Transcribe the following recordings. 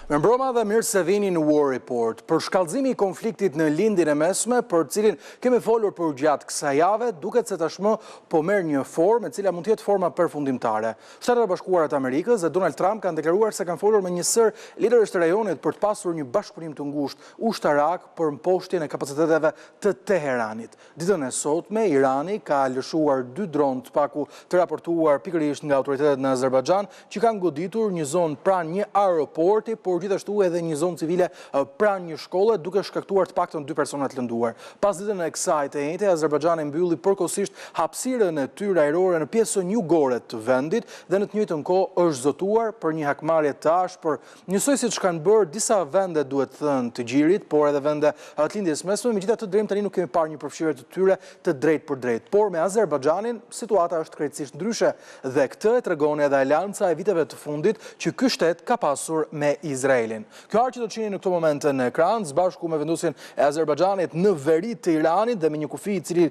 Me mbroma dhe mirë se vini në War Report. Për shkallëzimi i konfliktit në lindjen e mesme, për cilin kemi folur për gjatë kësaj jave, duket se tashmë po merr një formë, e cila mund të jetë forma përfundimtare. Shtetet e Bashkuara të Amerikës dhe Donald Trump kanë deklaruar se kanë folur me një sër liderësh të rajonit për të pasur një bashkëpunim të ngushtë ushtarak për mposhtjen e kapaciteteve të Teheranit. Ditën e sotme, Irani ka lëshuar 2 dronë të paku të raportuar pikërisht nga autoritetet në Azerbajxhan, që kanë goditur një zonë pranë një aeroporti, por gjithashtu edhe një zonë civile pranë një shkolle, duke shkaktuar të paktën 2 persona të lënduar. Pas ditën e kësaj të njëjtë, Azerbajxhani mbylli përkohësisht hapësirën e tyre ajrore në pjesën jugore të vendit dhe në të njëjtën kohë është zotuar për një hakmarrje të ashpër, njësoj siç kanë bërë disa vende, duhet thënë, të gjirit, por edhe vende të lindjes mesme. Megjithatë, deri tani nuk kemi parë një përfshirje të tyre të drejtë për drejtë. Por me Azerbajxhanin situata është krejtësisht ndryshe dhe këtë e tregon edhe alianca e viteve të fundit që ky shtet ka pasur me Izraelin. Kjo që do të shihni në këtë moment në ekran, së bashku me vendosjen e Azerbajxhanit në veri të Iranit dhe me një kufi i cili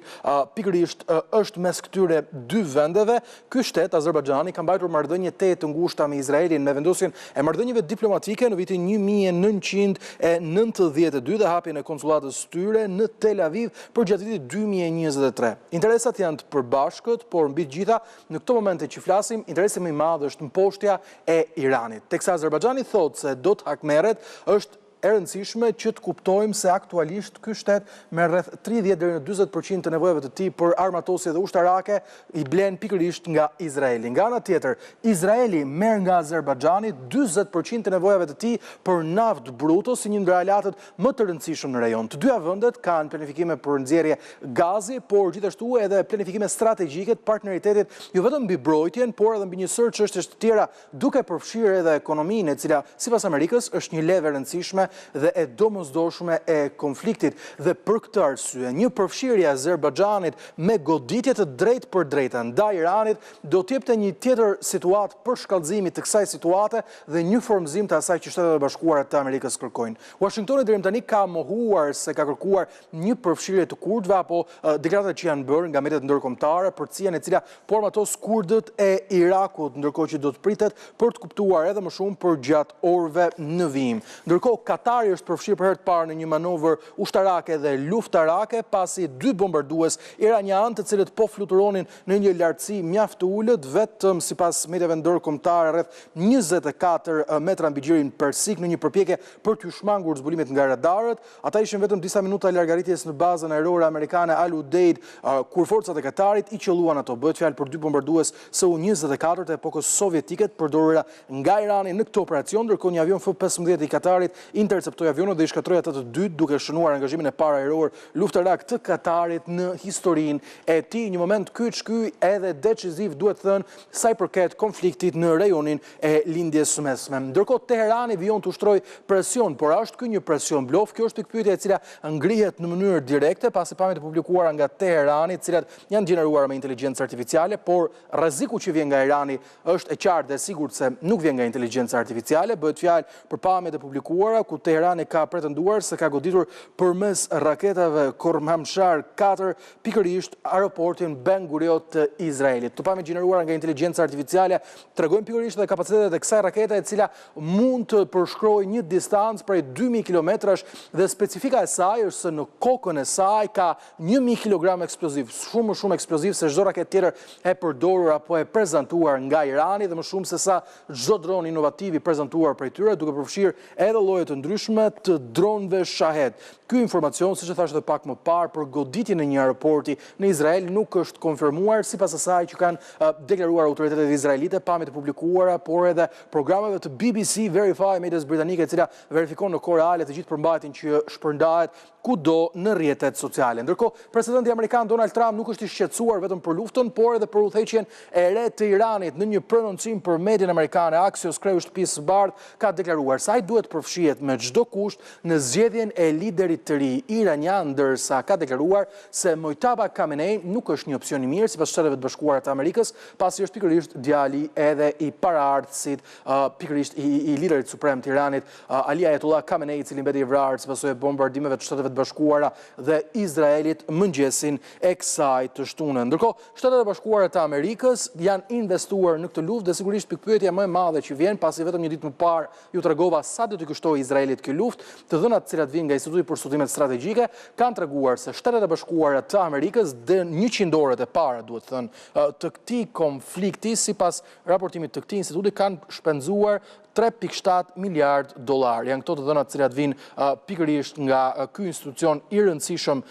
pikërisht është mes këtyre 2 vendeve, ky shtet Azerbajxhani ka mbajtur marrëdhënie të ngushta me Izraelin me vendosjen e marrëdhënieve diplomatike në vitin 1992 dhe hapjen e konsullatës tyre në Tel Aviv për gjatë vitit 2023. Interesat janë të përbashkët, por mbi të gjitha në këtë moment që flasim, interesi më i madh është mposhtja e Iranit. Teksa Azerbajxhani thotë se do të hakmerret, është e rëndësishme që të kuptojmë se aktualisht ky shtet me rreth 30 deri në 40% të nevojave të tij për armatosje dhe ushtarake i blen pikërisht nga Izraeli. Nga ana tjetër, Izraeli merr nga Azerbajxhani 40% të nevojave të tij për naftë bruto, si një ndër aleatët më të rëndësishëm në rajon. Të dyja vendet kanë planifikime për nxjerrje gazi, por gjithashtu edhe planifikime strategjike të partneritetit, jo vetëm mbi mbrojtjen, por edhe mbi një sër çështje të tjera, duke përfshirë edhe ekonominë, e cila sipas Amerikës është një levë e rëndësishme dhe e domosdoshme e konfliktit. Dhe për këtë arsye, një përfshirje e Azerbajxhanit me goditje të drejtë për drejtë ndaj Iranit do të jepte një tjetër situatë për shkallëzimin të kësaj situate dhe një formëzim të asaj që Shtetet e Bashkuara të Amerikës kërkojnë. Washingtoni deri tani ka mohuar se ka kërkuar një përfshirje të kurdëve apo deklaratat që janë bërë nga mediat ndërkombëtare për cilën e cila po armatos kurdët e Irakut, ndërkohë që do të pritet për të kuptuar edhe më shumë për gjatë orëve në vijim. Ndërkohë Katari është përfshirë për herë të parë në një manovër ushtarake dhe luftarake pasi 2 bombardues iranian, të cilët po fluturonin në një lartësi mjaft të ulët, vetëm sipas mediave ndërkombëtare rreth 24 metra mbi gjirin persik, në një përpjekje për t'u shmangur zbulimet nga radarët. Ata ishin vetëm disa minuta larg arritjes në bazën ajrore amerikane Al Udeid, kur forcat e Katarit i qelluan ato. Bëhet fjalë për 2 bombardues Su-24 të epokës sovjetike të përdorura nga Irani në këtë operacion, ndërkohë një avion F-15 i Katarit interceptoi avionët dhe i shkatroi ata të dytë, duke shënuar angazhimin e parë ajror luftarak të Katarit në historinë e tij. Një moment ky edhe deciziv, duhet thënë, sa i përket konfliktit në rajonin e lindjes së mesme. Ndërkohë Teherani vijon të ushtroj presion, por është ky një presion blof? Kjo është pikë pyetje e cila ngrihet në mënyrë direkte pasi pamjet e publikuara nga Teherani, të cilat janë gjeneruar me inteligjencë artificiale, por rreziku që vjen nga Irani është e qartë dhe sigurt se nuk vjen nga inteligjenca artificiale. Bëhet fjalë për pamjet e publikuara ku Teherani ka pretenduar se ka goditur përmes raketave Khorramshahr 4 pikërisht aeroportin Ben Gurion të Izraelit. Këto pamje gjeneruara nga inteligjenca artificiale tregojnë pikërisht edhe kapacitetet e kësaj rakete, e cila mund të përshkrojë një distancë prej 2000 kilometrash dhe specifika e saj është se në kokën e saj ka 1000 kg eksploziv, shumë më shumë eksploziv se çdo raketë tjetër e përdorur apo e prezantuar nga Irani dhe më shumë se sa çdo dron inovativ i prezantuar prej tyre, duke përfshirë edhe lloje të ndryshme të dronëve Shahed. Ky informacion, siç e thash edhe pak më parë, për goditjen e një aeroporti në Izrael nuk është konfirmuar sipas asaj që kanë deklaruar autoritetet izraelite, pamjet e publikuara, por edhe programeve të BBC Verify, medias britanike, e cila verifikon në kohë reale të gjithë përmbajtjen që shpërndahet kudo në rrjetet sociale. Ndërkohë, presidenti amerikan Donald Trump nuk është i shqetësuar vetëm për luftën, por edhe për udhëheqjen e re të Iranit. Në një prononcim për median amerikane, Axios, kreu i shtëpisë së bardhë ka deklaruar se ai duhet përfshihet me me çdo kusht në zgjedhjen e liderit të ri iranian, ndërsa ka deklaruar se Mojtaba Khamenei nuk është një opsion i mirë sipas Shteteve të Bashkuara të Amerikës, pasi është pikërisht djali edhe i paraardhësit, pikërisht i liderit suprem të Iranit, Ali Ayatollah Khamenei, i cili mbeti i vrarë sipas bombardimeve të Shteteve të Bashkuara dhe Izraelit mëngjesin e kësaj të shtunën. Ndërkohë, Shtetet e Bashkuara të Amerikës janë investuar në këtë luftë dhe sigurisht pikpyetja më e madhe që vjen, pasi vetëm një ditë më parë ju tregova sa do t'i kushtojë Izraelit kjo luftë, të dhënat të cilat vijnë nga Instituti për Studimet Strategjike kanë treguar se Shtetet e Bashkuara të Amerikës në 100 orët e para, duhet thënë, të këtij konflikti, sipas raportimit të këtij instituti, kanë shpenzuar 3.7 miliard dollar. Janë këto të dhënat të cilat vijnë pikërisht nga ky institucion i rëndësishëm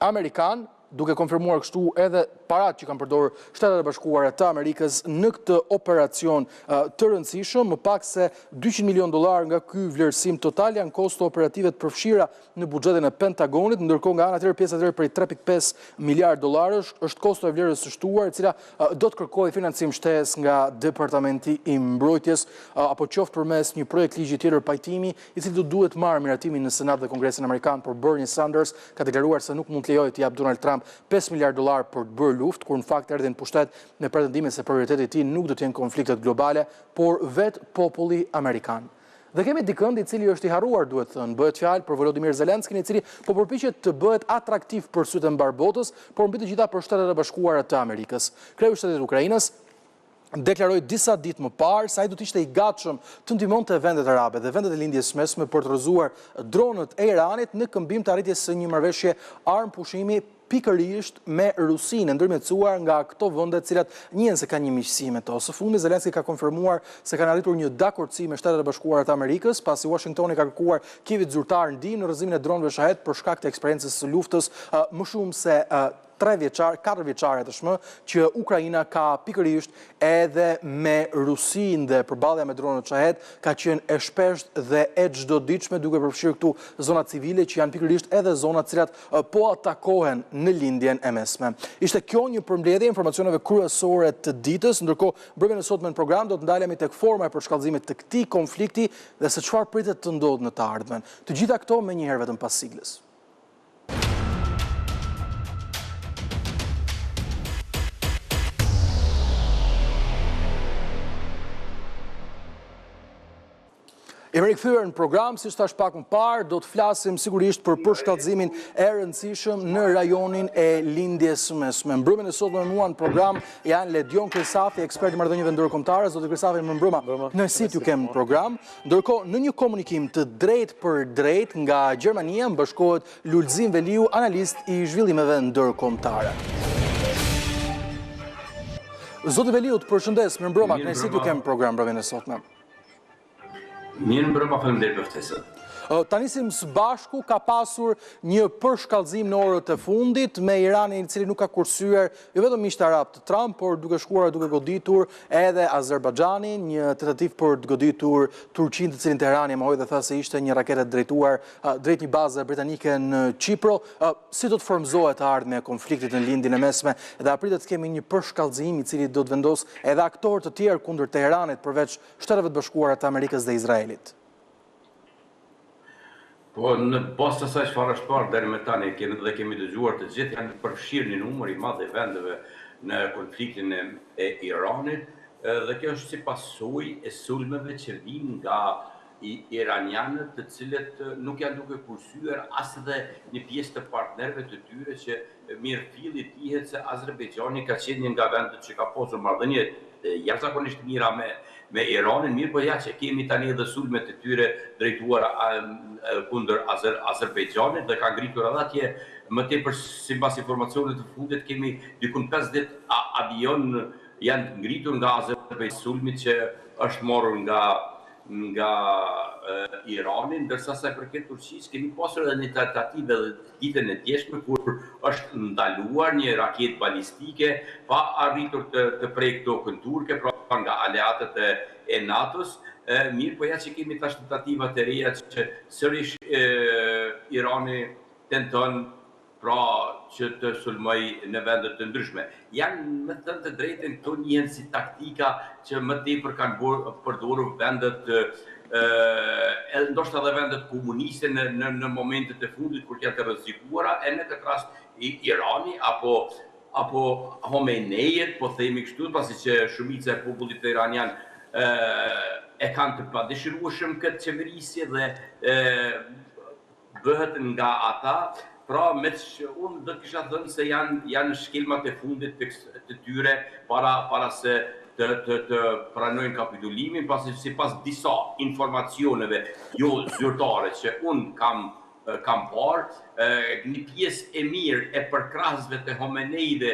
amerikan, duke konfirmuar kështu edhe parat që kanë përdorur Shtetet e Bashkuara të Amerikës në këtë operacion të rëndësishëm. Më pak se 200 milion dollar nga ky vlerësim total janë kosto operative të përfshira në buxhetin e Pentagonit, ndërkohë nga ana tjetër pjesa tjetër prej 3.5 miliard dollarësh është kosto e vlerës së shtuar, e cila do të kërkojë financim shtesë nga Departamenti i Mbrojtjes, apo qoftë përmes një projekt ligji tjetër pajtimi, i cili do duhet marrë miratimin në Senat dhe Kongresin Amerikan, por Bernie Sanders ka deklaruar se nuk mund të lejojë të jap Donald Trump 5 miliard dollar për të bërë luftë, kur në fakt erdhi në pushtet me pretendimin se prioriteti i tij nuk do të jenë konfliktet globale, por vetë populli amerikan. Dhe kemi dikënd i cili është i harruar, duhet thënë, bëhet fjalë për Volodymyr Zelenskin, i cili po përpiqet të bëhet atraktiv për sytë e mbarëbotës, por mbi të gjitha për Shtetet e Bashkuara të Amerikës. Kreu i Shtetit të Ukrainës deklaroi disa ditë më parë se ai do të ishte i gatshëm të ndihmonte vendet arabe dhe vendet e lindjes së mesme për të rrëzuar dronët e Iranit në këmbim të arritjes së një marrëveshje armë pushimi pikërisht me Rusinë, ndërmjetësuar nga këto vende të cilat njihen se kanë një miqësi me to. Së fundi Zelenski ka konfirmuar se kanë arritur një dakordsi me Shtetet e Bashkuara të Amerikës, pasi Washingtoni ka kërkuar Kievit zyrtar ndihmë në rrëzimin e dronëve Shahed për shkak të eksperiencës së luftës më shumë se 4 vjeçare tashmë që Ukraina ka pikërisht edhe me Rusinë, dhe përballja me dronët Shahed ka qenë e shpeshtë dhe e çdoditshme, duke përfshirë këtu zona civile që janë pikërisht edhe zona të cilat po atakohen në lindjen e mesme. Ishte kjo një përmbledhje informacioneve kryesore të ditës, ndërkohë brenda në sotme në program do të ndalemi tek forma e përshkallëzimit të këtij konflikti dhe se çfarë pritet të ndodhë në të ardhmen. Të gjitha këto me njëherë vetëm pas siglës. Jemi rikthyer në program, si thash pak më parë, do të flasim sigurisht për përshkallëzimin e rëndësishëm në rajonin e lindjes së mesme. Mbrëmjen e sotme me mua në program janë Ledion Krisafi, ekspert i marrëdhënieve ndërkombëtare. Zoti Krisafi, më mbrëma. Kënaqësi t'ju kem në program. Ndërkohë, në një komunikim të drejtë për drejtë nga Gjermania mbëshkohet Lulzim Veliu, analist i zhvillimeve ndërkombëtare. Zoti Veliu, të përshëndes, më mbrëma, kënaqësi t'ju kem në program mbrëmjen e sotme. Mirë mbrëma, faleminderit për ftesën. Ta nisim së bashku, ka pasur një përshkallëzim në orët e fundit me Iranin, i cili nuk ka kursyer jo vetëm miqtë arab të Trump, por duke shkuar duke goditur edhe Azerbajxhanin, një tentativë për të goditur Turqinë, të cilin Teherani e mohoi dhe tha se ishte një raketë drejtuar drejt një baze britanike në Çipro. Si do të frymëzohet e ardhmja e konfliktit në lindjen e mesme, dhe a pritet të kemi një përshkallëzim i cili do të vendos edhe aktorë të tjerë kundër Teheranit përveç Shteteve të Bashkuara të Amerikës dhe Izraelit? Po, në bazë të asaj çfarë është parë deri më tani, kemi dëgjuar të gjithë, janë përfshirë një numër i madh i vendeve në konfliktin e Iranit, dhe kjo është si pasojë e sulmeve që vijnë nga iranianët, të cilët nuk janë duke kursyer as edhe një pjesë të partnerëve të tyre, që mirëfilli dihet se Azerbajxhani ka qenë një nga vendet që ka pasur marrëdhënie jashtëzakonisht mira me Iranin, mirë po ja që kemi tani edhe sulmet të tyre drejtuar kundër Azerbajxhanit, dhe ka ngritur edhe atje më tepër, sipas informacioneve të fundit, kemi dikun 50 avion janë ngritur nga Azerbajxhani, sulmit që është marrur nga Irani, ndërsa sa i përket Turqisë kemi pasur edhe një tentativë ditën e djeshme kur është ndaluar një raketë balistike pa arritur të prejë tokën turke, pra nga aleatët e NATO-s. Mirë po ja që kemi tash tentativa të reja që sërish Irani tenton pra që të sulmoj në vendet të ndryshme. Janë, me thënë të drejtën, këto njihen si taktika që më tepër kanë përdorur vendet ndoshta edhe vendet komuniste në momentet e fundit kur janë të rrezikuara, e në këtë rast Irani apo Homenejet, po themi kështu, pasi që shumica e popullit iranian e kanë të padëshirueshëm këtë qeverisje dhe bëhet nga ata. Pra, unë do kisha thënë se janë shkelmat e fundit të tyre para se të pranojnë kapitulimin, pasi sipas disa informacioneve jo zyrtare që unë kam parë, një pjesë e mirë e përkrahësve të Homenejve,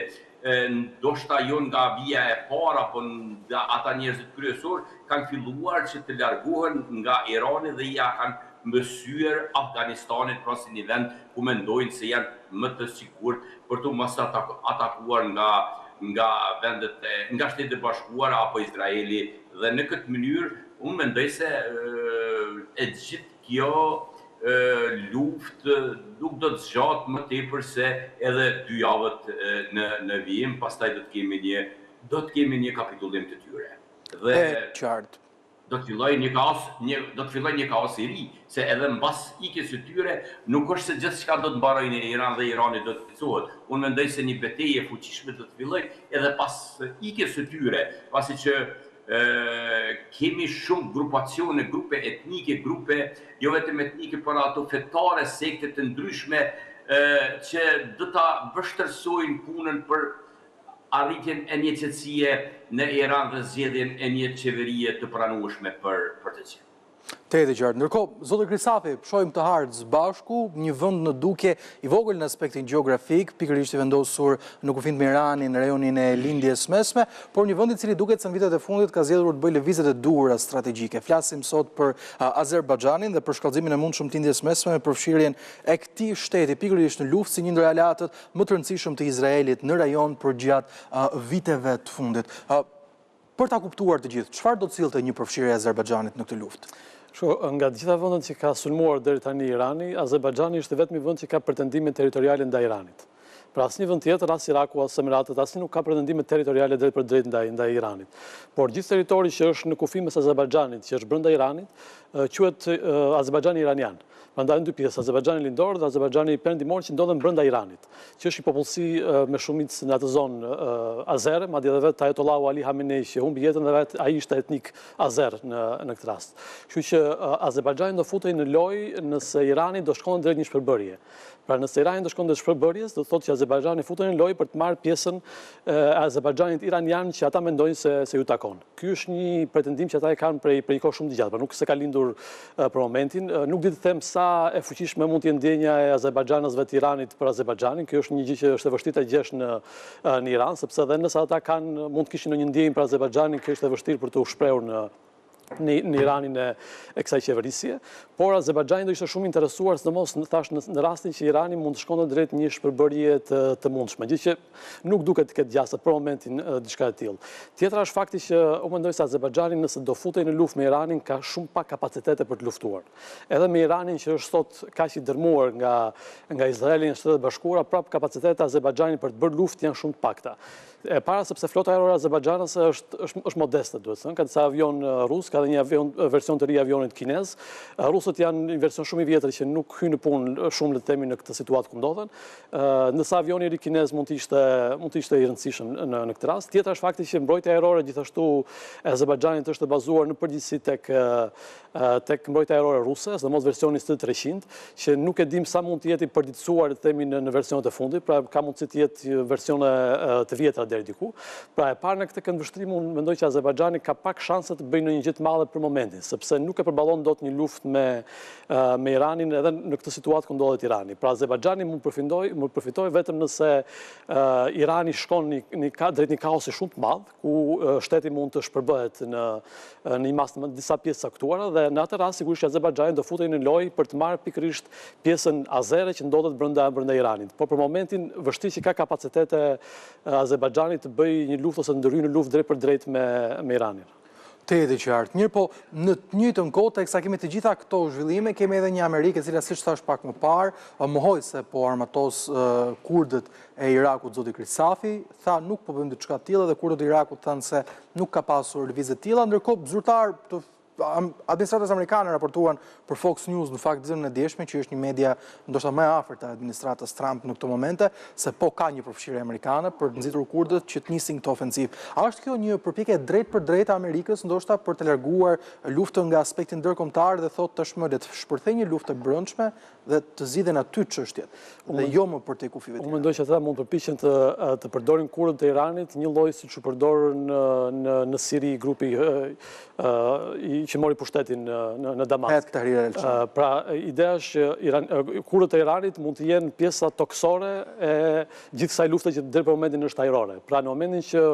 ndoshta jo nga vija e para, apo nga ata njerëzit kryesor, kanë filluar që të largohen nga Irani dhe ja kanë mbështyer Afganistanin, pra si një vend ku mendojnë se janë më të sigurt për të mos atakuar nga vendet nga Shtetet e Bashkuara apo Izraeli, dhe në këtë mënyrë unë mendoj se e gjithë kjo luftë nuk do të zgjatet më tepër se edhe 2 javët në vijim, pastaj do të kemi një kapitullim të tyre. Dhe qartë. do të fillojë një kaos i ri, se edhe mbas ikjes së tyre nuk është se gjithçka do të mbarojë në Iran dhe Irani do të plotësohet. Unë mendoj se një betejë e fuqishme do të fillojë edhe pas ikjes së tyre, pasi që kemi shumë grupacione, grupe etnike, grupe jo vetëm etnike, por ato fetare, sekte të ndryshme që do ta vështërsojnë punën për arritjen e një qetësie në Iran dhe zgjedhjen e një qeverie të pranueshme për të gjithë. Te e qartë. Ndërkohë, zotë Krisafi, shohim të hartë së bashku, një vend në duke i vogël në aspektin gjeografik, pikërisht i vendosur në kufin me Iranin, në rajonin e lindjes mesme, por një vend i cili duket se në vitet e fundit ka zgjedhur të bëjë lëvizje të duhura strategjike. Flasim sot për Azerbajxhanin dhe për shkallëzimin e mundshëm të lindjes mesme me përfshirjen e këtij shteti pikërisht në luftë si një ndër aleatët më të rëndësishëm të Izraelit në rajon përgjatë viteve të fundit. Për ta kuptuar të gjithë, çfarë do të sillte një përfshirje e Azerbajxhanit në këtë luftë? Nga të gjitha vendet që ka sulmuar deri tani Irani, Azerbajxhani është vetmi vend që ka pretendime territoriale ndaj Iranit. Pra asnjë vend tjetër, as Iraku, as Emiratët, asnjë nuk ka pretendime territoriale drejt për drejt ndaj Iranit. Por gjithë territori që është në kufim mes Azerbajxhanit, që është brenda Iranit, quhet Azerbajxhani iranian. Prandaj në 2 pjesë, Azerbajxhani lindor dhe Azerbajxhani perëndimor që ndodhen brenda Iranit, që është një popullsi me shumicë në atë zonë azere, madje edhe vetë Ajatollahu Ali Hamenei që humbi jetën dhe vetë ai ishte etnik azer në këtë rast. Kështu që Azerbajxhani do futej në lojë nëse Irani do shkon drejt një shpërbërje. Pra nëse Irani do shkon drejt shpërbërjes, do thotë që Azerbajxhani futej në lojë për të marrë pjesën e Azerbajxhanit iranian që ata mendojnë se ju takon. Ky është një pretendim që ata e kanë prej kohë shumë të gjatë, por nuk se ka lindur për momentin. Nuk di të them sa e fuqishme mund të jenë ndjenja e Azerbajxhanësve të Iranit për Azerbajxhanin. Kjo është një gjë që është e vështirë ta gjesh në Iran, sepse edhe nëse ata mund të kishin ndonjë ndjenjë për Azerbajxhanin, kjo është e vështirë për të u shprehur në Iranin e kësaj qeverisje, por Azerbajxhani do ishte shumë interesuar, sidomos në rastin që Irani mund të shkonte drejt një shpërbërje të mundshme, gjë që nuk duket të ketë gjasa për momentin diçka e tillë. Tjetra është fakti që unë mendoj se Azerbajxhani nëse do futej në luftë me Iranin ka shumë pak kapacitete për të luftuar. Edhe me Iranin që është sot kaq i dërmuar nga Izraeli në Shtetet e Bashkuara, prap kapacitetet e Azerbajxhanit për të bërë luftë janë shumë të pakta. E para sepse flota ajrore Azerbajxhanase është modeste, duhet thënë, ka disa avion rus, ka dhe një version të ri avionit kinez. Rusët janë një version shumë i vjetër që nuk hyn në punë shumë, le të themi, në këtë situatë ku ndodhen. Ndërsa avioni i ri kinez mund të ishte i rëndësishëm në këtë rast. Tjetra është fakti që mbrojtja ajrore gjithashtu e Azerbajxhanit është bazuar në përgjithësi tek mbrojtja ajrore ruse, sidomos versioni S-300, që nuk e dim sa mund të jetë i përditësuar, le të themi, në versionet e fundit, pra ka mundësi të jetë versione të vjetra deri diku. Pra e parë në këtë këndvështrim, unë mendoj që Azerbajxhani ka pak shanse të bëjë një gjë të madhe për momentin, sepse nuk e përballon dot një luftë me Iranin edhe në këtë situatë ku ndodhet Irani. Pra Azerbajxhani mund përfitoj vetëm nëse Irani shkon drejt një kaosi shumë të madh, ku shteti mund të shpërbëhet në një mas të disa pjesë saktuara, dhe në atë rast sigurisht që Azerbajxhani do futej në lojë për të marrë pikërisht pjesën azere që ndodhet brenda Iranit. Por për momentin vështirë që ka kapacitete Azerbajxhani të bëjë një luftë ose të ndërhyjë në luftë drejt për drejt me Iranin. Te e qartë. Mirë, po në të njëjtën kohë, teksa kemi të gjitha këto zhvillime, kemi edhe një Amerikë e cila, siç thash pak më parë, mohoi se po armatos kurdët e Irakut, zoti Krisafi, tha nuk po bëjmë diçka të tillë, dhe kurdët e Irakut thanë se nuk ka pasur lëvizje të tilla, ndërkohë zyrtar të administratës amerikane raportuan për Fox News në fakt ditën e djeshme, që është një media ndoshta më e afërt e administratës Trump në këto momente, se po ka një përfshirje amerikane për të nxitur kurdët që të nisin këtë ofensiv. A është kjo një përpjekje drejt për drejt e Amerikës ndoshta për të larguar luftën nga aspekti ndërkombëtar dhe thotë tashmë le të shpërthejë një luftë të brendshme dhe të zgjidhen aty çështjet dhe jo më për te kufive të tjera? Unë mendoj që ata mund përpiqen të përdorin kurdët e Iranit një lloj siç u përdorën në Siri grupi që mori pushtetin në Damas. Pra, ideja është që kurdët e Iranit mund të jenë pjesa toksore e gjithë kësaj lufte që deri për momentin është ajrore. Pra, në momentin që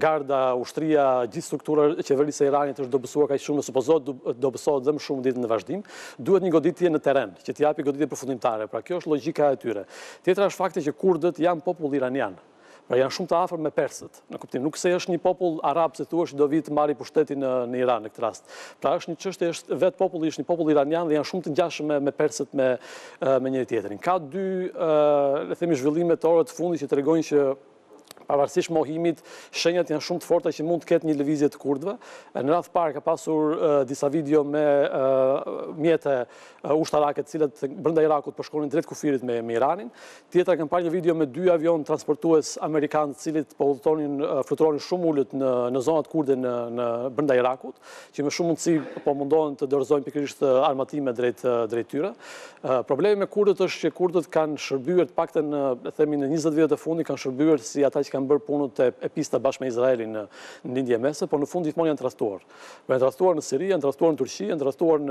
garda, ushtria, gjithë struktura e qeverisë së Iranit është dobësuar kaq shumë, supozohet dobësohet dhe më shumë ditën në vazhdim, duhet një goditje në terren që t'i japi goditje përfundimtare. Pra, kjo është logjika e tyre. Tjetra është fakti që kurdët janë popull iranian. Pra janë shumë të afër me persët, në kuptim. Nuk se është një popull arab, se thua që do vi të marrë pushtetin në Iran në këtë rast. Pra është një çështje, është vetë populli, është një popull iranian dhe janë shumë të ngjashëm me persët me njëri tjetrin. Ka dy, le themi, zhvillime të orëve të fundit që tregojnë që pavarësisht mohimit, shenjat janë shumë të forta që mund të ketë një lëvizje të kurdëve. Në radhë parë ka pasur disa video me mjete ushtarake të cilat brenda Irakut përshkonin drejt kufirit me Iranin. Tjetra kanë parë një video me 2 avion transportues amerikanë të cilit po fluturonin shumë ulët në zonat kurde në brenda Irakut, që me shumë mundësi po mundohen të dorëzojnë pikërisht armatime drejt tyre. Problemi me kurdët është që kurdët kanë shërbyer të paktën themi në 20 vitet e fundit kanë shërbyer si ata që kanë bërë punët e pista bashkë me Izraelin në lindje mese, por në fund gjithmonë janë trastuar. Janë trastuar në Siri, janë trastuar në Turqi, janë trastuar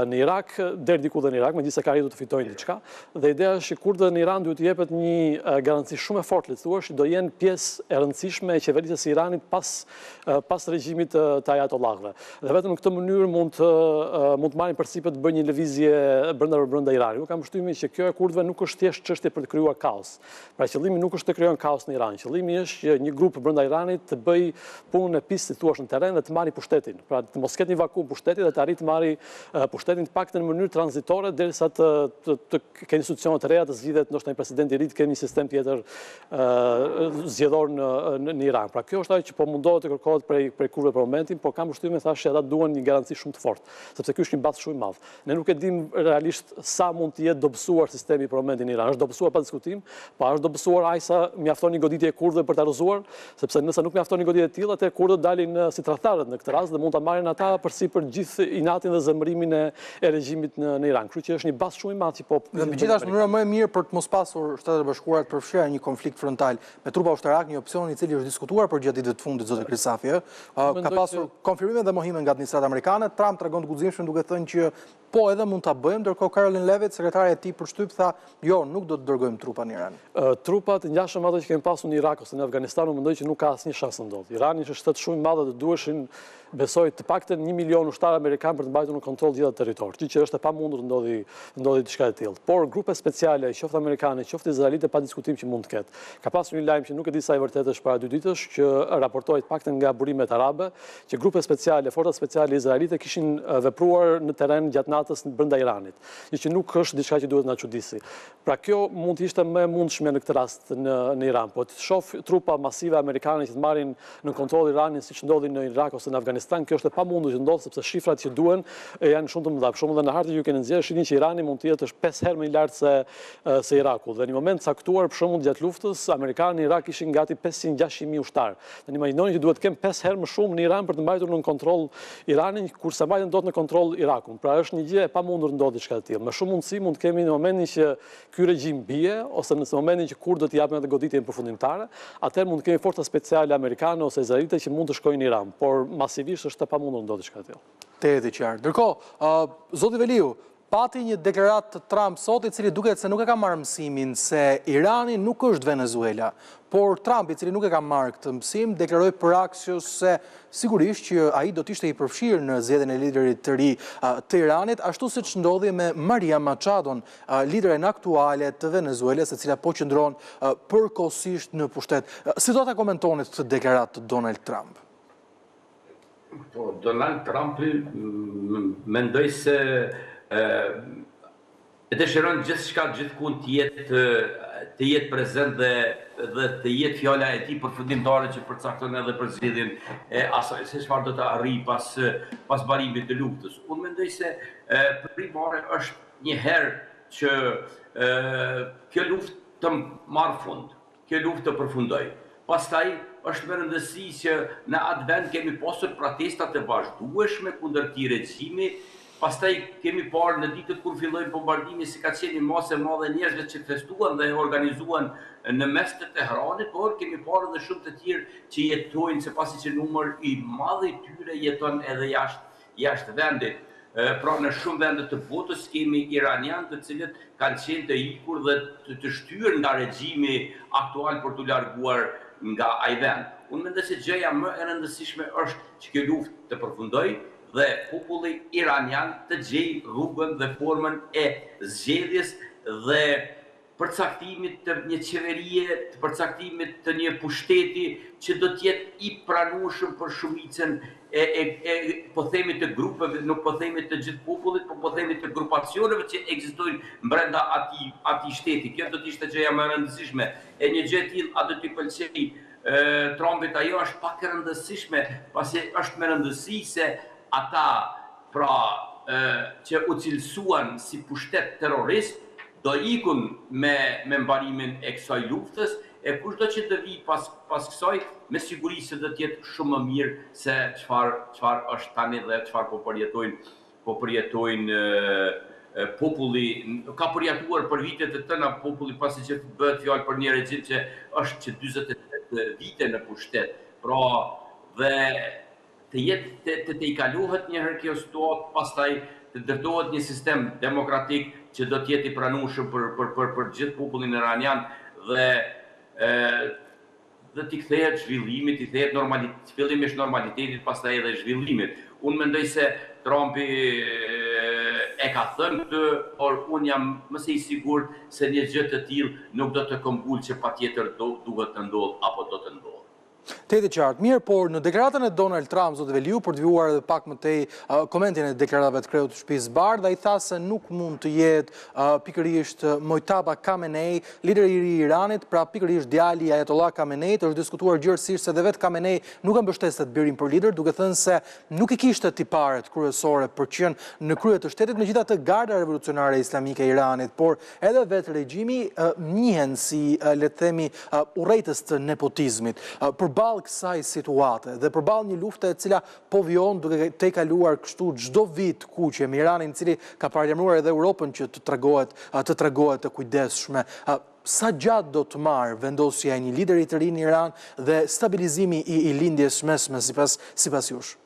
në Irak, deri diku dhe në Irak, megjithëse ka arritur të fitojnë diçka. Dhe ideja është që kurdët në Iran duhet të jepet një garanci shumë e fortë, le të thuash, që do jenë pjesë e rëndësishme e qeverisë së Iranit pas regjimit të ajatollahëve. Dhe vetëm në këtë mënyrë mund të marrin përsipër të bëjnë një lëvizje brenda Iranit. Unë kam përshtypjen që kjo e kurdëve nuk është thjesht çështje për të krijuar kaos. Pra qëllimi nuk është të krijojnë kaos në Iran. Qëllimi është që një grup brenda Iranit të bëj punën e pisë, si thua, në terren dhe të marrë pushtetin. Pra të mos ketë një vakum pushteti dhe të arrijë të marrë pushtetin të paktën në mënyrë tranzitore derisa të kenë institucione të reja, të zgjidhet ndoshta një president i ri, të kenë një sistem tjetër zgjedhor në Iran. Pra kjo është ajo që po mundohet të kërkohet prej kurdëve për momentin, por kam përshtypjen thashë ata duan një garanci shumë të fortë, sepse ky është një bazë shumë i madh. Ne nuk e dimë realisht sa mund të jetë dobësuar sistemi për momentin në Iran. Është dobësuar pa diskutim, pa është dobësuar aq sa mjafton një goditje e kurdëve për ta rrëzuar, sepse nëse nuk mjafton një goditje e tillë, atë kurdët dalin si tradhtarët në këtë rast dhe mund ta marrin ata përsipër gjithë inatin dhe zemërimin e regjimit në Iran. Kështu që është një bazë shumë i madh që po. Dhe megjithatë mënyra më e mirë për të mos pasur Shtetet e Bashkuara të përfshirë një konflikt frontal me trupa ushtarak, një opsion i cili është diskutuar për gjatë ditëve të fundit, zotë Krisafi, ka pasur konfirmime dhe mohime nga administrata amerikane. Trump tregon të guximshëm duke thënë që po edhe mund ta bëjmë, ndërkohë Caroline Levitt, sekretare e tij për shtyp, tha, jo, nuk do të dërgojmë trupa në Iran. Trupat ngjashëm ato që kemi pasur në Irak ose në Afganistan, unë mendoj që nuk ka asnjë shans të ndodhë. Irani është shtet shumë i madh dhe duheshin besoj të paktën 1 milion ushtarë amerikanë për të mbajtur në kontroll gjithë territor, që është e pamundur ndodhi diçka e tillë. Por grupe speciale, qoftë amerikane, qoftë izraelite, pa diskutim që mund të ketë. Ka pasur një lajm që nuk e di sa i vërtetë është para 2 ditësh, që raportohet paktën nga burimet arabe, që grupe speciale, forcat speciale izraelite kishin vepruar në terren gjatë natës brenda Iranit, që nuk është diçka që duhet na çuditësi. Pra kjo mund të ishte më e mundshme në këtë rast në Iran, po të shoh trupa masive amerikane që të marrin në kontroll Iranin siç ndodhi në Irak ose në Afganistan, kjo është e pamundur që ndodh sepse shifrat që duhen janë shumë të mëdha. Për shembull, në hartë që ju keni nxjerrë, shihni që Irani mund të jetë është 5 herë më i lartë se Iraku. Dhe në një moment caktuar, për shembull, gjatë luftës, amerikanët në Irak ishin gati 500-600.000 ushtarë. Ne imagjinoni që duhet të kemë 5 herë më shumë në Iran për të mbajtur në kontroll Iranin, kurse mbajtën dot në kontroll Irakun. Pra është një gjë e pamundur ndodh diçka të tillë. Me shumë mundësi mund të kemi në momentin që ky regjim bie ose në momentin që kurdët japin atë goditjen përfundimtare, atëherë mund të kemi forca speciale amerikane ose izraelite që mund të shkojnë në Iran, por masivisht është e pamundur ndodh diçka të tillë. Te e qartë. Ndërkohë, zoti Veliu pati një deklaratë të Trump sot, i cili duket se nuk e ka marrë mësimin se Irani nuk është Venezuela, por Trump, i cili nuk e ka marrë këtë mësim, deklaroi për Axios se sigurisht që ai do të ishte i përfshirë në zgjedhjen e liderit të ri të Iranit, ashtu siç ndodhi me Maria Machadon, lideren aktuale të Venezuelës, e cila po qëndron përkohësisht në pushtet. Si do ta komentonit këtë deklaratë të Donald Trump? Po, Donald Trump mendoj se e dëshiron gjithçka gjithkund të jetë të jetë prezent dhe të jetë fjala e tij përfundimtare që përcakton edhe për zgjedhjen e asaj se çfarë do të arrijë pas mbarimit të luftës. Unë mendoj se primare është një herë që kjo luftë të marrë fund, kjo luftë të përfundoj. Pastaj është me rëndësi që në atë vend kemi pasur protesta të vazhdueshme kundër këtij regjimi. Pastaj kemi parë në ditët kur filloi bombardimi si ka qenë një masë e madhe njerëzve që festuan dhe organizuan në mes të Tehranit, por kemi parë edhe shumë të tjerë që jetojnë sepasi që numër i madh i tyre jeton edhe jashtë vendit. Pra në shumë vende të botës kemi iranian të cilët kanë qenë të ikur dhe të shtyrë nga regjimi aktual për të larguar nga ai vend. Unë mendoj se gjëja më e rëndësishme është që kjo luftë të përfundojë dhe populli iranian të gjejë rrugën dhe formën e zgjedhjes dhe përcaktimit të një qeverie, të përcaktimit të një pushteti që do të jetë i pranueshëm për shumicën po themi të grupeve, nuk po themi të gjithë popullit, po themi të grupacioneve që ekzistojnë brenda atij shteti. Kjo do të ishte gjëja më e rëndësishme. E një gjë e tillë a do t'i pëlqejë Trumpit, ajo është pak e rëndësishme, pasi është me rëndësi se ata që u cilësuan si pushtet terrorist do ikun me mbarimin e kësaj luftës, e kushdo që të vi pas kësaj, me siguri se do të jetë shumë më mirë se çfarë është tani dhe çfarë po përjetojnë populli, ka përjetuar për vitet e tëna populli, pasi që bëhet fjalë për një regjim që është që 48 vite në pushtet. Pra dhe të i kalohet një herë kjo situatë, pastaj të ndërtohet një sistem demokratik që do të jetë i pranueshëm për gjithë popullin iranian dhe t'i kthehet zhvillimit, t'i kthehet fillimisht normalitetit, pastaj edhe zhvillimit. Unë mendoj se Trumpi e ka thënë këtë, por unë jam më së i sigurt se një gjë të tillë nuk do të këmbgulë që patjetër duhet të ndodhë apo do të ndodhë. Të jetë qartë, mirë, por në deklaratën e Donald Trump, zotë Veliu, për të vijuar edhe pak më tej komentin e deklaratave të Kreut të Shtëpisë Bardhë, ai tha se nuk mund të jetë pikërisht Mojtaba Khamenei, lideri i Iranit, pra pikërisht djali i Ayatollah Khameneit, është diskutuar gjërësisht se dhe vetë Khamenei nuk e mbështeste të birin për lider, duke thënë se nuk i kishte tiparet kryesore për të qenë në krye të shtetit, megjithatë Garda Revolucionare Islamike e Iranit, por edhe vetë regjimi njihen si, le të themi, urrejtës të nepotizmit. Përballë kësaj situate dhe përballë një lufte e cila po vjon duke të kaluar kështu çdo vit kuqe me Iranin, i cili ka paralajmëruar edhe Europën që të tregohet të kujdesshme. Sa gjatë do të marrë vendosja e një lideri të ri në Iran dhe stabilizimi i lindjes mesme sipas jush?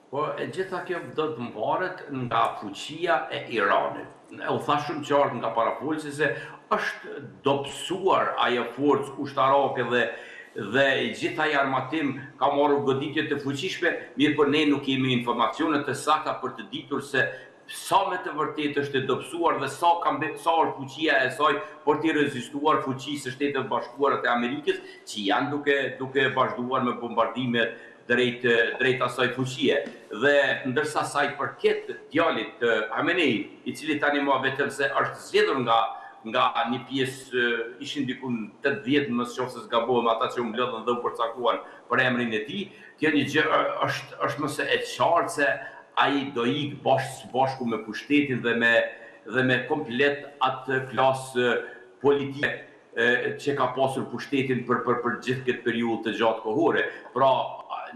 Po, e gjitha kjo do të mbaret nga fuqia e Iranit. U tha shumë qartë nga parafolsi se është dobësuar ajo forcë ushtarake dhe gjitha i armatim ka marrë goditje të fuqishme, mirë por ne nuk kemi informacione të sakta për të ditur se sa me të vërtet është e dobësuar dhe sa është fuqia e saj për të rezistuar fuqisë së Shtetit të Bashkuara të Amerikës, që janë duke vazhduar me bombardimet drejt asaj fuqie. Dhe ndërsa sa i përket djalit të Khamenei, i cili tani më vetëm se është zgjedhur nga një pjesë, ishin dikun 80, më nëse zgabohem, ata që u mblodhën dhe u përcaktuan për emrin e tij, kjo një gjë është më së e qartë se ai do ikë bashku me pushtetin dhe me komplet atë klasë politike që ka pasur pushtetin për gjithë këtë periudhë të gjatë kohore. Pra,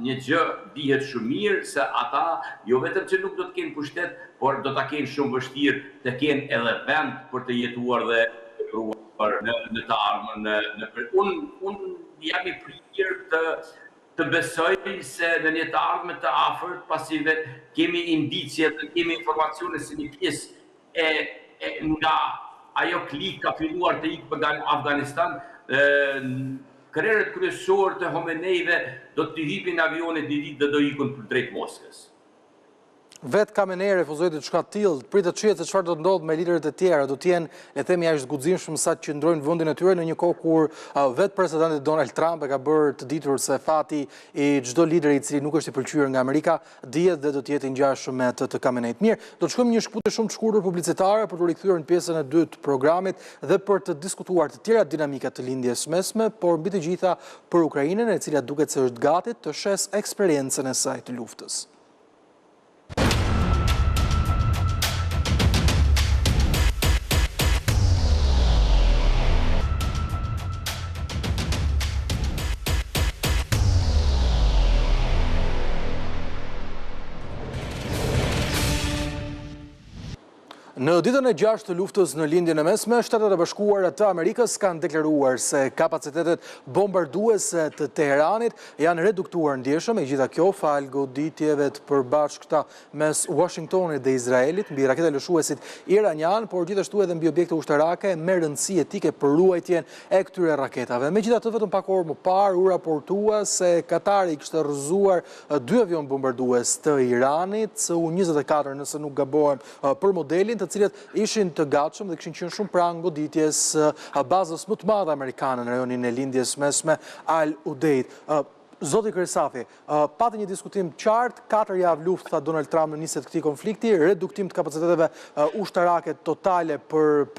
një gjë dihet shumë mirë se ata jo vetëm që nuk do të kenë pushtet, por do ta kenë shumë vështirë të kenë edhe vend për të jetuar dhe të pruar në të ardhmen. Unë jam i prirë të besoj se në një të ardhmen të afërt, pasi kemi indicie dhe kemi informacione se një pjesë nga ajo klik ka filluar të ikë për Afganistan, krerët kryesor të Khomeneive do të hypin avionit një ditë dhe do ikun për drejt Moskës. Vetë Khamenei refuzoi diçka të tillë, pritet shihet se çfarë do të ndodhë me liderët e tjerë, do të jenë, le të themi, jashtë guximshëm sa të qëndrojnë vendin e tyre në një kohë kur vetë presidenti Donald Trump e ka bërë të ditur se fati i çdo lideri i cili nuk është i pëlqyer nga Amerika dihet dhe do të jetë i ngjashëm me atë të Khameneit. Mirë, do të shkojmë një shkputje shumë të shkurtër publicitare për të rikthyer në pjesën e dytë të programit dhe për të diskutuar të tjera dinamika të lindjes mesme, por mbi të gjitha për Ukrainën, e cila duket se është gati të shes eksperiencën e saj të luftës. Në ditën e 6 të luftës në lindjen e mesme, Shtetet e Bashkuara të Amerikës kanë deklaruar se kapacitetet bombarduese të Teheranit janë reduktuar ndjeshëm, e gjitha kjo fal goditjeve të përbashkëta mes Washingtonit dhe Izraelit mbi raketë lëshuesit iranian, por gjithashtu edhe mbi objekte ushtarake me rëndësi etike për ruajtjen e këtyre raketave. Megjithatë, vetëm pak orë më parë u raportua se Katari kishte rrëzuar 2 avion bombardues të Iranit, Su-24 nëse nuk gabohem për modelin, të cilët ishin të gatshëm dhe kishin qenë shumë pranë goditjes bazës më të madhe amerikane në rajonin e lindjes mesme Al Udeid. Zoti Krysafi, pati një diskutim qartë, 4 javë luftë, tha Donald Trump në nisjet këtij konflikti, reduktim të kapaciteteve ushtarake totale për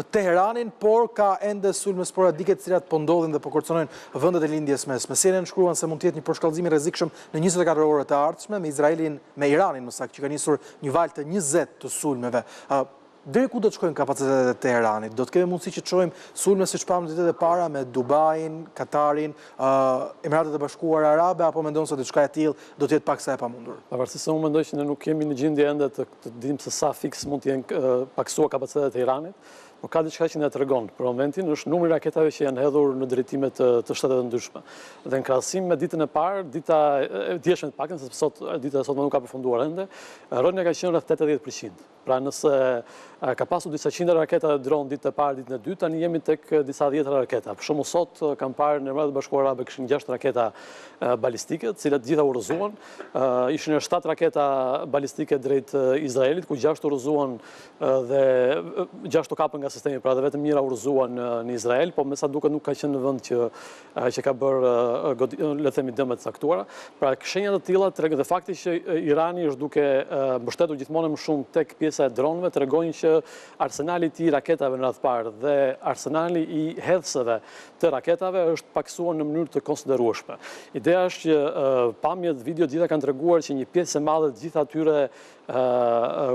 Teheranin, por ka ende sulme sporadike të cilat po ndodhin dhe po kërcënojnë vendet e lindjes mesme. CNN shkruan se mund të jetë një përshkallëzim i rrezikshëm në 24 orët e ardhshme me Iranin, më saktë, që ka nisur një valë të 20 të sulmeve. Deri ku do të shkojnë kapacitetet e Teheranit? Do të kemi mundësi që të shohim sulme siç pamëm ditët e para me Dubain, Katarin, Emiratet e Bashkuara Arabe, apo mendon se diçka e tillë do të jetë paksa e pamundur? Pavarësisht se unë mendoj që ne nuk kemi në gjendje ende të dimë se sa fiks mund të jenë paksuar kapacitetet e Iranit, por ka diçka që na tregon për momentin, është numri i raketave që janë hedhur në drejtime të shteteve të ndryshme. Dhe në krahasim me ditën e parë, dita e djeshme të paktën, sepse dita e sotme nuk ka përfunduar ende, rënja ka qenë rreth 80%. Pra nëse ka pasur disa qindra raketa dhe dron ditën e parë, ditën e dytë, tani jemi tek disa 10 raketa. Për shembull sot kam parë në Emiratet e Bashkuara Arabe kishin 6 raketa balistike, të cilat gjitha u rrëzuan. Ishin 7 raketa balistike drejt Izraelit, ku 6 u rrëzuan dhe 6 u kapën nga sistemi, pra dhe vetëm njëra u rrëzuan në Izrael, po me sa duket nuk ka qenë në vend që ka bërë le të themi dëme të caktuara. Pra shenjat të tilla tregojnë dhe fakti që Irani është duke mbështetur gjithmonë më shumë tek pjesa e dronëve tregojnë që arsenali i tij raketave në radh parë dhe arsenali i hedhësve të raketave është paksuar në mënyrë të konsiderueshme. Ideja është që pamjet video gjitha kanë treguar që një pjesë e madhe të gjitha atyre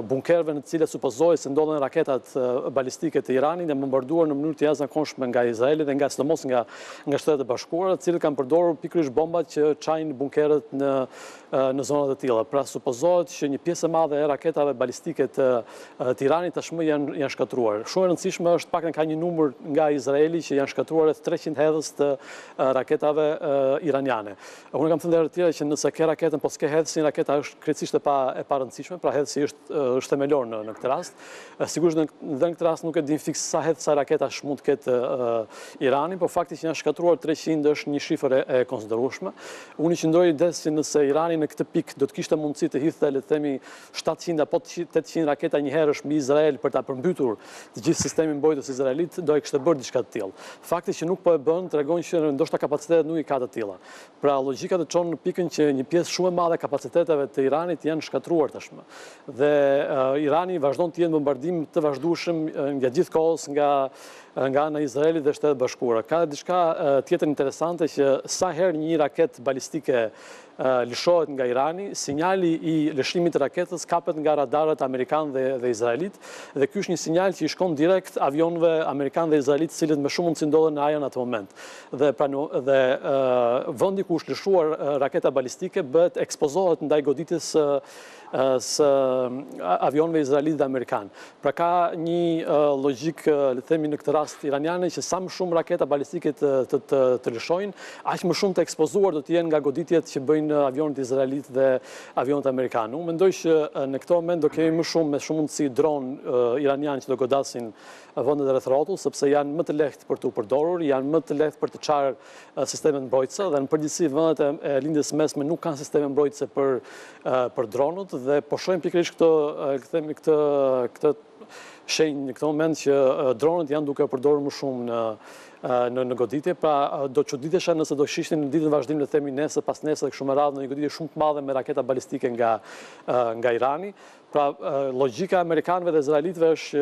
bunkerëve në të cilat supozohet se ndodhen raketat balistike të Iranit dhe bombarduar në mënyrë të jashtëzakonshme nga Izraeli dhe nga sidomos nga Shtetet e Bashkuara, të cilët kanë përdorur pikërisht bombat që çajnë bunkerët në zonat e tilla. Pra supozohet që një pjesë e madhe e raketave balistike të Iranit tashmë janë shkatruar. Shumë e rëndësishme është paktën ka një numër nga Izraeli që janë shkatruar rreth 300 hedhës të raketave iraniane. Unë kam thënë herë të tjera që nëse ke raketën po s'ke hedhësin, raketa është krejtësisht e pa rëndësishme, pra hedhësi është themelor në këtë rast. Sigurisht në këtë rast nuk e din fiks sa hedhësa raketash mund të ketë Irani, por fakti që janë shkatruar 300 është një shifër e konsiderueshme. Unë qëndroj ide se nëse Irani në këtë pikë do të kishte mundësi të hidhte le të themi 700 apo 800 raketa një herësh mbi Izrael për ta përmbytur të gjithë sistemin mbrojtës izraelit, do e kishte bërë diçka të tillë. Fakti që nuk po e bën tregon që ndoshta kapacitetet nuk i ka të tilla. Pra logjika të çon në pikën që një pjesë shumë e madhe kapaciteteve të Iranit janë shkatruar tashmë. Dhe Irani vazhdon të jetë bombardim të vazhdueshëm nga gjithë kohës nga ana e Izraelit dhe Shtetet Bashkuara. Ka diçka tjetër interesante që sa herë një raketë balistike lëshohet nga Irani, sinjali i lëshimit të raketës kapet nga radarët amerikan dhe izraelit, dhe ky është një sinjal që i shkon direkt avionëve amerikan dhe izraelit, të cilët me shumë mundësi ndodhen në ajër në atë moment. Dhe vendi ku është lëshuar raketa balistike ekspozohet ndaj goditjes së avionëve izraelit dhe amerikan. Pra ka një logjik, le të themi në këtë rast iraniane, që sa më shumë raketa balistike të lëshojnë, aq më shumë të ekspozuar do të jenë nga goditjet që bëjnë ndryshojnë avionët izraelit dhe avionët amerikanë. Unë mendoj që në këto moment do kemi me shumë mundësi dronë iranian që do godasin vendet rreth rrotull, sepse janë më të lehtë për të përdorur, janë më të lehtë për të çarë sistemet mbrojtëse dhe në përgjithësi vendet e lindjes mesme nuk kanë sisteme mbrojtëse për dronët dhe po shohim pikërisht këtë shenjë në këtë moment që dronët janë duke përdorur më shumë në goditje, pra do çuditesha nëse do shihnin në ditën vazhdim në themi nesër pas nesër kështu me radhë në një goditje shumë të madhe me raketa balistike nga Irani. Pra, logjika amerikanëve dhe izraelitëve është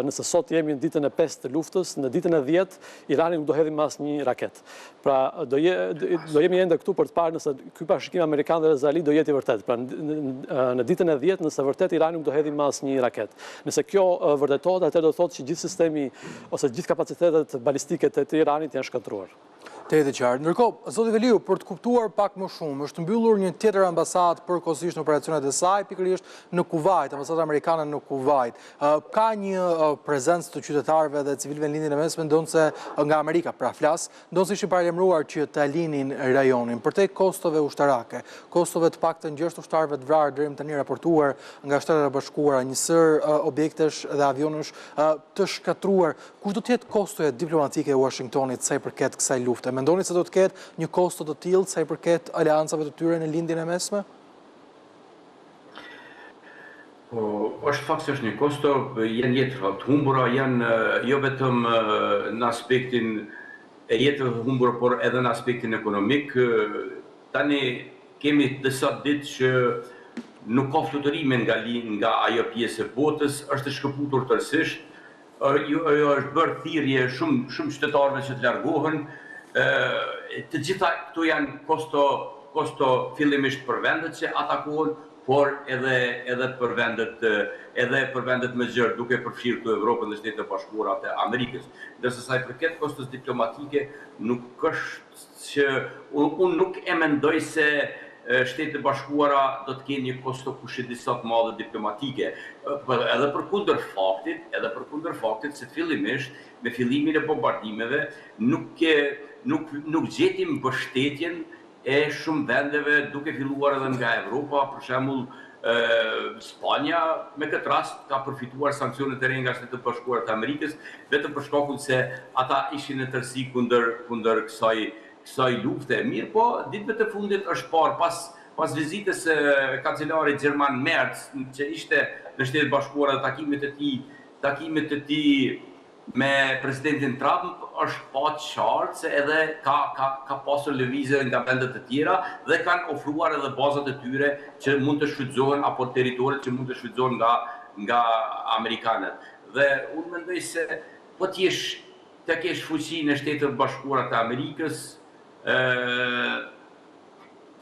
nëse sot jemi në ditën e 5 të luftës, në ditën e 10 Irani nuk do hedhë mas një raket. Pra, do jemi ende këtu për të parë nëse ky parashikim amerikan dhe izraelit do jetë i vërtet. Pra, në ditën e 10 nëse vërtet Irani nuk do hedhë mas një raket. Nëse kjo vërtetohet, atëherë do thotë që gjithë sistemi ose gjithë kapacitetet balistike të Iranit janë shkatruar. Të jetë qartë. Ndërkohë, zoti Veliu, për të kuptuar pak më shumë, është mbyllur një tjetër ambasadë përkohësisht në operacionet e saj, pikërisht në Kuvajt, ambasadë amerikane në Kuvajt. Ka një prezencë të qytetarëve dhe civilëve në lindjen e mesme, ndonse nga Amerika, pra flas, ndonse ishin paralajmëruar që të alinin rajonin. Përtej kostove ushtarake, kostove të paktën 6 ushtarëve të vrarë deri më tani raportuar nga Shtetet e Bashkuara, një sër objektesh dhe avionësh të shkatruar, kush do të jetë kostoja diplomatike e Washingtonit sa i përket kësaj lufte? Mendoni se do të ketë një kosto të tillë sa i përket aleancave të tyre në lindjen e mesme? Është fakt se është një kosto, janë jetë të humbura, janë jo vetëm në aspektin e jetëve të humbura, por edhe në aspektin ekonomik. Tani kemi disa ditë që nuk ka fluturime nga ajo pjesë e botës, është shkëputur tërësisht. Ajo është bërë thirrje shumë qytetarëve që të largohen. Të gjitha këtu janë kosto fillimisht për vendet që atakohen, por edhe për vendet më gjerë, duke përfshirë këtu Evropën dhe Shtetet e Bashkuara të Amerikës. Ndërsa sa i përket kostos diplomatike, nuk është që unë nuk e mendoj se Shtetet e Bashkuara do të kenë një kosto kushedisa të madhe diplomatike, edhe përkundër faktit se fillimisht me fillimin e bombardimeve nuk gjetim mbështetjen e shumë vendeve duke filluar edhe nga Evropa, për shembull Spanja me këtë rast ka përfituar sanksionet e re nga Shtetet e Bashkuara të Amerikës, vetëm për shkakun se ata ishin në tërësi kundër kësaj lufte. Mirë po, ditëve të fundit është parë pas vizitës së kancelarit gjerman Merz, që ishte në Shtetet e Bashkuara, takimet të tij me presidentin Trump, është pa qartë se edhe ka pasur lëvizje nga vendet të tjera dhe kanë ofruar edhe bazat e tyre që mund të shfrytëzohen apo territoret që mund të shfrytëzohen nga amerikanët. Dhe unë mendoj se po të kesh fuqinë e Shtetit të Bashkuara të Amerikës,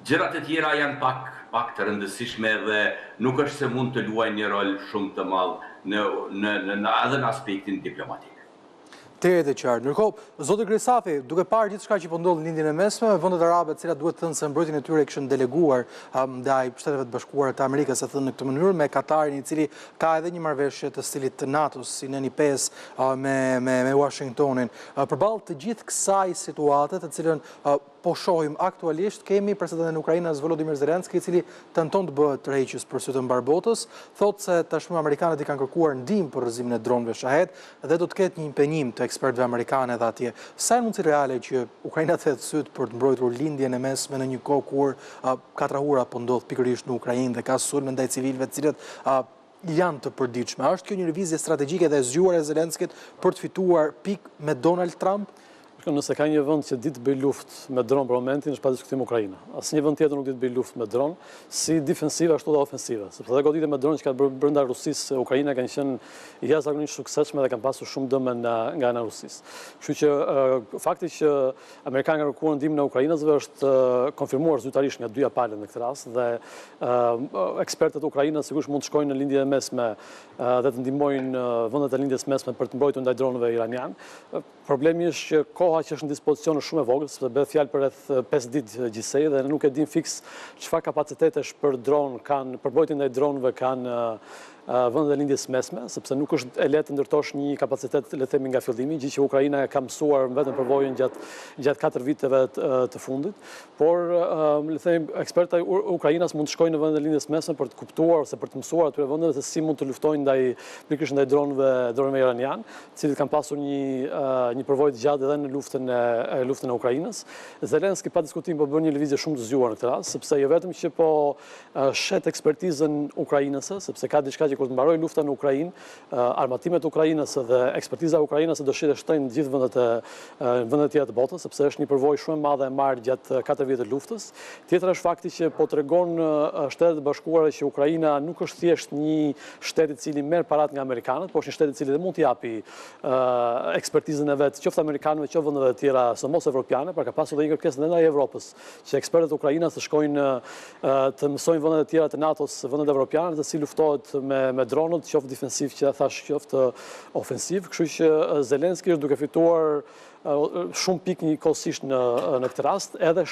gjërat e tjera janë pak të rëndësishme dhe nuk është se mund të luajnë një rol shumë të madh edhe në aspektin diplomatik. Të jetë qartë. Ndërkohë, zoti Grisafi, duke parë gjithçka që po ndodh në lindjen e mesme, vendet arabe të cilat duhet të thënë se mbrojtjen e tyre kishin deleguar ndaj Shteteve të Bashkuara të Amerikës, e thënë në këtë mënyrë, me Katarin, i cili ka edhe një marrëveshje të stilit të NATO-s, si në një pesë me Washingtonin. Përballë të gjithë kësaj situate, të cilën po shohim aktualisht, kemi presidentin e Ukrainës Volodymyr Zelensky, i cili tenton të bëhet tërheqës për sy të mbar botës, thotë se tashmë amerikanët i kanë kërkuar ndihmë për rrëzimin e dronëve Shahed dhe do të ketë një impenjim të ekspertëve amerikanë edhe atje. Sa janë mundësi reale që Ukraina të hedhë syt për të mbrojtur lindjen e mesme në një kohë kur katrahura po ndodh pikërisht në Ukrainë dhe ka sulme ndaj civilëve të cilët janë të përditshme. Është kjo një lëvizje strategjike dhe e zgjuar e Zelenskit për të fituar pikë me Donald Trump? Nëse ka një vend që ditë bëj luftë me dronë për momentin, është pa diskutim Ukraina. Asnjë vend tjetër nuk ditë bëj luftë me dronë, si defensive ashtu dhe ofensive. Sepse edhe goditjet me dronë që ka brenda Rusisë, Ukraina kanë qenë jashtëzakonisht suksesshme dhe kanë pasur shumë dëme nga ana Rusisë. Kështu që fakti që amerikanët kanë kërkuar ndihmën e ukrainasve është konfirmuar zyrtarisht nga dyja palët në këtë rast dhe ekspertët e Ukrainës sigurisht mund të shkojnë në lindjen e mesme dhe të ndihmojnë vendet e lindjes mesme për të mbrojtur ndaj dronëve iranian. Problemi është që koha që është në dispozicion është shumë e vogël, sepse bëhet fjalë për rreth 5 ditë gjithsej dhe nuk e dim fiks çfarë kapacitetesh për dron kanë, për mbrojtjen ndaj dronëve kanë vendet e lindjes mesme, sepse nuk është e lehtë të ndërtosh një kapacitet, le të themi, nga fillimi, gjë që Ukraina ka mësuar vetëm përvojën gjatë 4 viteve të fundit, por le të themi, eksperta e Ukrainas mund të shkojnë në vendet e lindjes mesme për të kuptuar ose për të mësuar atyre vendeve se si mund të luftojnë pikërisht ndaj dronëve iranian, të cilët kanë pasur një përvojë të gjatë edhe në luftën e Ukrainës. Zelenski pa diskutim po bën një lëvizje shumë të zgjuar në këtë rast, sepse jo vetëm që po shet ekspertizën ukrainase, sepse ka diçka që kur të mbarojë lufta në Ukrainë, armatimet ukrainase dhe ekspertiza ukrainase do shihet shtojnë në gjithë vendet tjera të botës, sepse është një përvojë shumë e madhe e marrë gjatë 4 vjetëve të luftës. Tjetër është fakti që po tregon Shtetet e Bashkuara që Ukraina nuk është thjesht një shtet i cili merr parat nga amerikanët, por është një shtet i cili dhe mund t'i japi ekspertizën e vet, qoftë amerikanëve, qoftë vendeve të tjera, së mos evropiane, pra ka pasur edhe një kërkesë ndaj Evropës, që ekspertët ukrainas të shkojnë të mësojnë vendet e tjera të NATO-s, vendet evropiane, se si luftohet me dronët, qoftë defensiv, që thash, qoftë ofensiv, kështu që Zelenski është duke fituar shumë pik njëkohësisht në këtë rast, edhe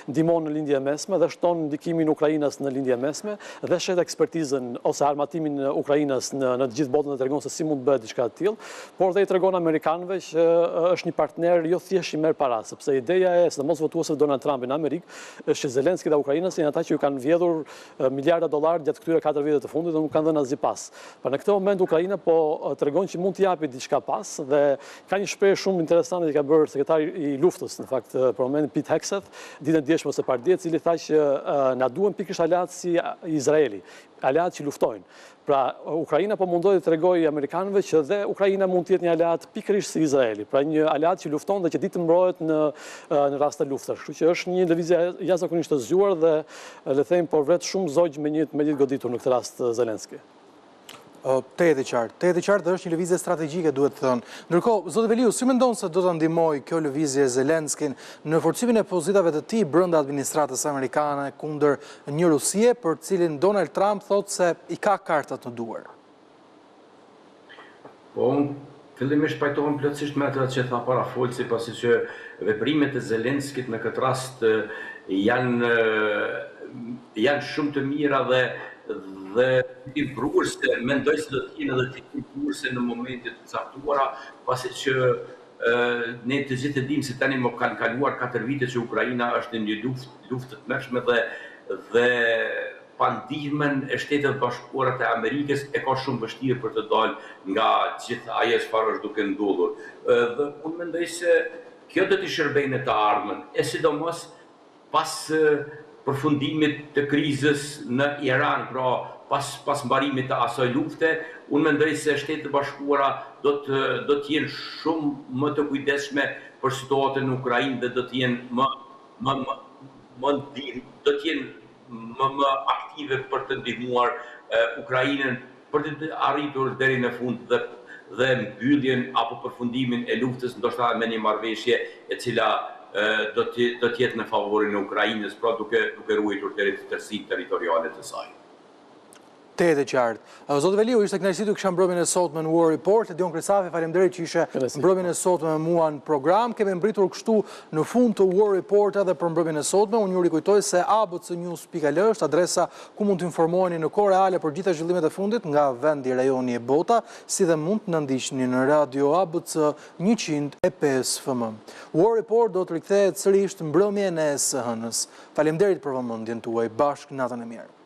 ndihmon në lindje mesme, dhe shton ndikimin Ukrainas në lindje mesme, dhe shet ekspertizën ose armatimin Ukrainas në të gjithë botën dhe tregon se si mund bëhet diçka të tillë, por dhe i tregon amerikanëve që është një partner jo thjesht i merr para, sepse ideja e sidomos votuesve Donald Trumpin në Amerikë është që Zelenski dhe Ukrainasi janë ata që ju kanë vjedhur miliarda dollar gjatë këtyre 4 viteve të fundit dhe nuk kanë dhënë asgjë pas. Pra në këtë moment Ukraina po tregon që mund të japi diçka pas dhe ka një shprehje shumë interesante që ka bërë sekretari i luftës, në fakt, për momentin Pete Hegseth, ditën e djeshme ose pardje, i cili tha që na duhen pikërisht aleatë si Izraeli, aleatë që luftojnë. Pra, Ukraina po mundoi të tregojë amerikanëve që dhe Ukraina mund të jetë një aleat pikërisht si Izraeli, pra një aleat që lufton dhe që ditë mbrohet në rast të luftës. Kështu që është një lëvizje jashtëzakonisht të zgjuar dhe le të them po vret shumë zogj me një goditur në këtë rast Zelenski. Te e qartë dhe është një lëvizje strategjike, duhet të thënë. Ndërkohë, Zotë Veliu, si mendon se do të ndihmojë kjo lëvizje Zelenskin në forcimin e pozitave të tij brenda administratës amerikane kundër një Rusie për cilin Donald Trump thotë se i ka kartat në duar? Po, fillimisht pajtohem plotësisht me atë që tha para folsi, pasi që veprimet e Zelenskit në këtë rast janë shumë të mira dhe ti vrurse, mendoj se do të jenë edhe ti vrurse në momentet të caktuara, pasi që ne të gjithë dimë se tani më kanë kaluar 4 vite që Ukraina është në një luftë të tmerrshme dhe pa ndihmën e Shtetet Bashkuara të Amerikës e ka shumë vështirë për të dalë nga gjithë ajo çfarë është duke ndodhur. Dhe unë mendoj se kjo do t'i shërbejë të ardhmen, e sidomos pas përfundimit të krizës në Iran, pra pas mbarimit të asaj lufte, unë mendoj se Shtetet Bashkuara do të jenë shumë më të kujdesshme për situatën në Ukrainë dhe do të jenë më aktive për të ndihmuar Ukrainën për të arritur deri në fund dhe mbylljen apo përfundimin e luftës, ndoshta me një marrëveshje e cila do të jetë në favorin e Ukrainës, pra duke ruajtur tërësinë territoriale të saj. Te e qartë. Zotë Veliu, ishte kënaqësi të kisha mbrëmjen e sotme në War Report. Dion Krisafi, faleminderit që ishe mbrëmjen e sotme me mua në program. Kemi mbritur kështu në fund të War Report edhe për mbrëmjen e sotme. Unë ju rikujtoj se abcnews.al është adresa ku mund të informoheni në kohë reale për gjitha zhvillimet e fundit nga vendi, rajoni e bota, si dhe mund të na ndiqni në radio ABC 105 FM. War Report do të rikthehet sërish mbrëmjen e së hënës. Faleminderit për vëmendjen tuaj. Bashkë natën e mirë.